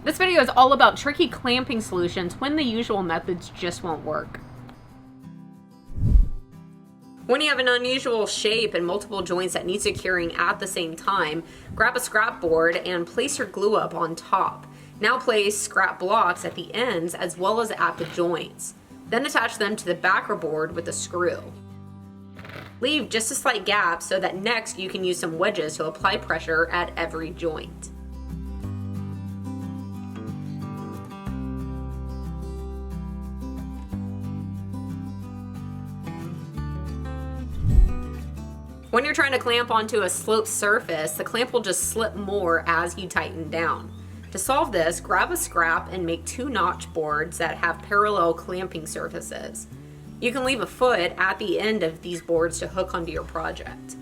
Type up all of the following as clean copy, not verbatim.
This video is all about tricky clamping solutions when the usual methods just won't work. When you have an unusual shape and multiple joints that need securing at the same time, grab a scrap board and place your glue up on top. Now place scrap blocks at the ends as well as at the joints. Then attach them to the backer board with a screw. Leave just a slight gap so that next you can use some wedges to apply pressure at every joint. When you're trying to clamp onto a sloped surface, the clamp will just slip more as you tighten down. To solve this, grab a scrap and make 2 notch boards that have parallel clamping surfaces. You can leave a foot at the end of these boards to hook onto your project.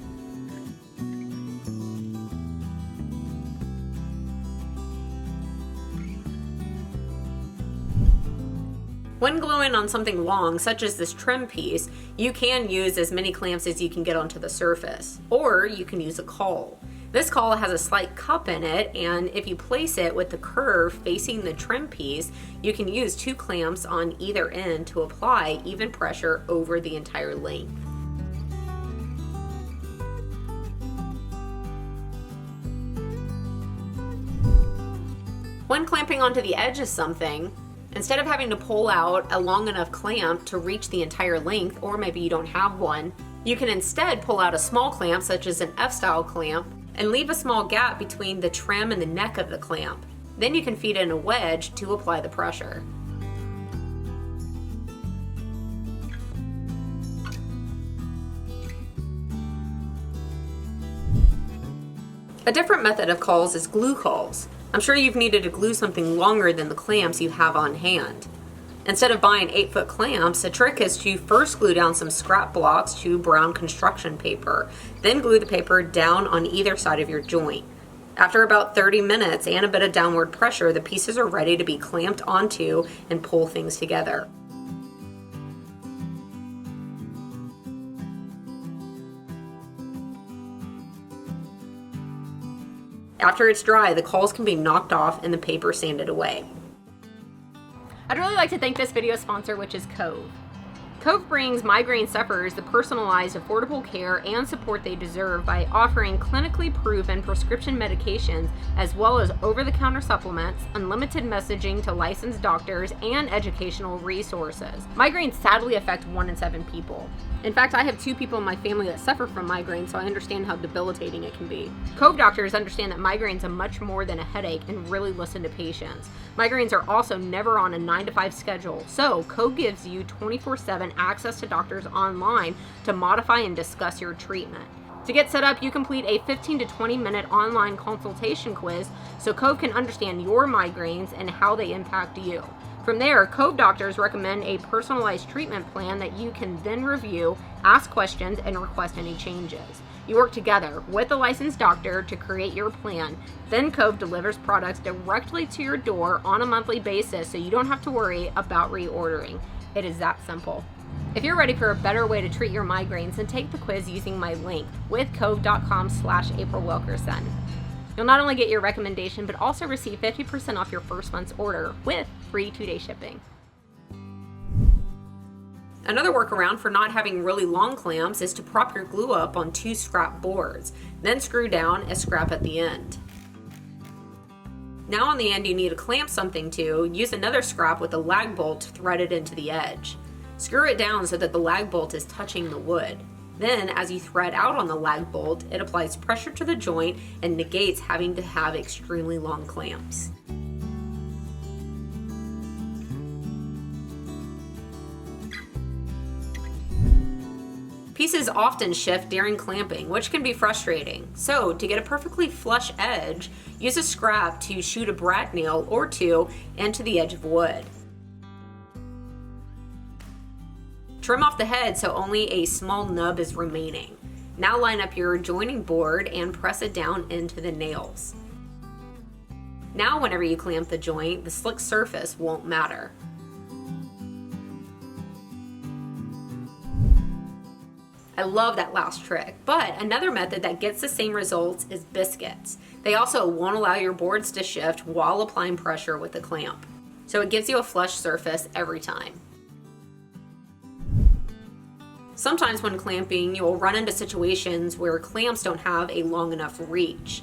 When gluing on something long, such as this trim piece, you can use as many clamps as you can get onto the surface, or you can use a caul. This caul has a slight cup in it, and if you place it with the curve facing the trim piece, you can use 2 clamps on either end to apply even pressure over the entire length. When clamping onto the edge of something, instead of having to pull out a long enough clamp to reach the entire length, or maybe you don't have one, you can instead pull out a small clamp such as an F-style clamp and leave a small gap between the trim and the neck of the clamp. Then you can feed in a wedge to apply the pressure. A different method of cauls is glue cauls. I'm sure you've needed to glue something longer than the clamps you have on hand. Instead of buying 8-foot clamps, a trick is to first glue down some scrap blocks to brown construction paper, then glue the paper down on either side of your joint. After about 30 minutes and a bit of downward pressure, the pieces are ready to be clamped onto and pull things together. After it's dry, the cauls can be knocked off and the paper sanded away. I'd really like to thank this video sponsor, which is Cove. Cove brings migraine sufferers the personalized, affordable care and support they deserve by offering clinically proven prescription medications as well as over-the-counter supplements, unlimited messaging to licensed doctors, and educational resources. Migraines sadly affect 1 in 7 people. In fact, I have 2 people in my family that suffer from migraines, so I understand how debilitating it can be. Cove doctors understand that migraines are much more than a headache and really listen to patients. Migraines are also never on a 9-to-5 schedule, so Cove gives you 24/7 access to doctors online to modify and discuss your treatment. To get set up, you complete a 15 to 20 minute online consultation quiz so Cove can understand your migraines and how they impact you. From there, Cove doctors recommend a personalized treatment plan that you can then review, ask questions, and request any changes. You work together with a licensed doctor to create your plan. Then Cove delivers products directly to your door on a monthly basis so you don't have to worry about reordering. It is that simple. If you're ready for a better way to treat your migraines, then take the quiz using my link with cove.com/April Wilkerson. You'll not only get your recommendation, but also receive 50% off your first month's order with free 2-day shipping. Another workaround for not having really long clamps is to prop your glue up on 2 scrap boards, then screw down a scrap at the end. Now on the end you need to clamp something to, use another scrap with a lag bolt threaded into the edge. Screw it down so that the lag bolt is touching the wood. Then, as you thread out on the lag bolt, it applies pressure to the joint and negates having to have extremely long clamps. Pieces often shift during clamping, which can be frustrating. So, to get a perfectly flush edge, use a scrap to shoot a brad nail or 2 into the edge of wood. Trim off the head so only a small nub is remaining. Now line up your joining board and press it down into the nails. Now whenever you clamp the joint, the slick surface won't matter. I love that last trick, but another method that gets the same results is Biscuits. They also won't allow your boards to shift while applying pressure with the clamp. So it gives you a flush surface every time. Sometimes when clamping, you will run into situations where clamps don't have a long enough reach.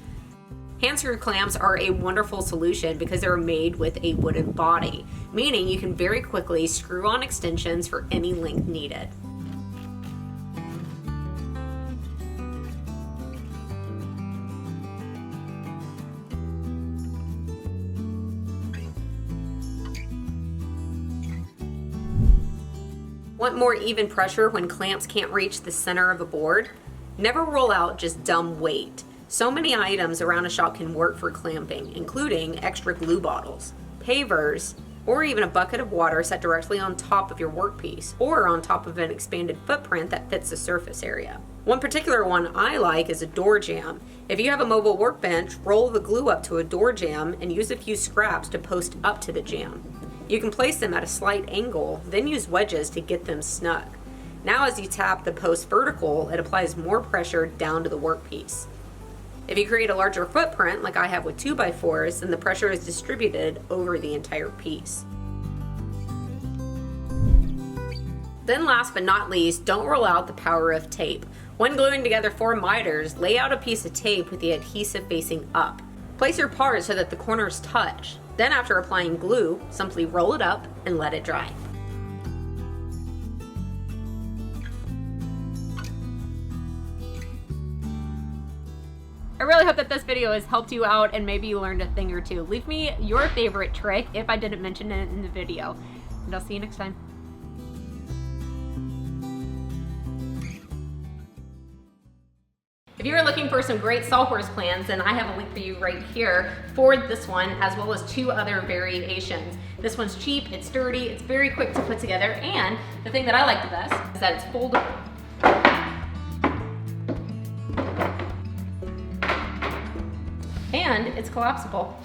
Handscrew clamps are a wonderful solution because they're made with a wooden body, meaning you can very quickly screw on extensions for any length needed. Want more even pressure when clamps can't reach the center of a board? Never roll out just dumb weight. So many items around a shop can work for clamping, including extra glue bottles, pavers, or even a bucket of water set directly on top of your workpiece or on top of an expanded footprint that fits the surface area. One particular one I like is a door jamb. If you have a mobile workbench, roll the glue up to a door jamb and use a few scraps to post up to the jamb. You can place them at a slight angle, then use wedges to get them snug. Now as you tap the post vertical, it applies more pressure down to the workpiece. If you create a larger footprint, like I have with 2x4s, then the pressure is distributed over the entire piece. Then last but not least, don't roll out the power of tape. When gluing together 4 miters, lay out a piece of tape with the adhesive facing up. Place your part so that the corners touch. Then after applying glue, simply roll it up and let it dry. I really hope that this video has helped you out and maybe you learned a thing or two. Leave me your favorite trick if I didn't mention it in the video. And I'll see you next time. If you're looking for some great sawhorse plans, then I have a link for you right here for this one, as well as 2 other variations. This one's cheap, it's sturdy, it's very quick to put together, and the thing that I like the best is that it's foldable. And it's collapsible.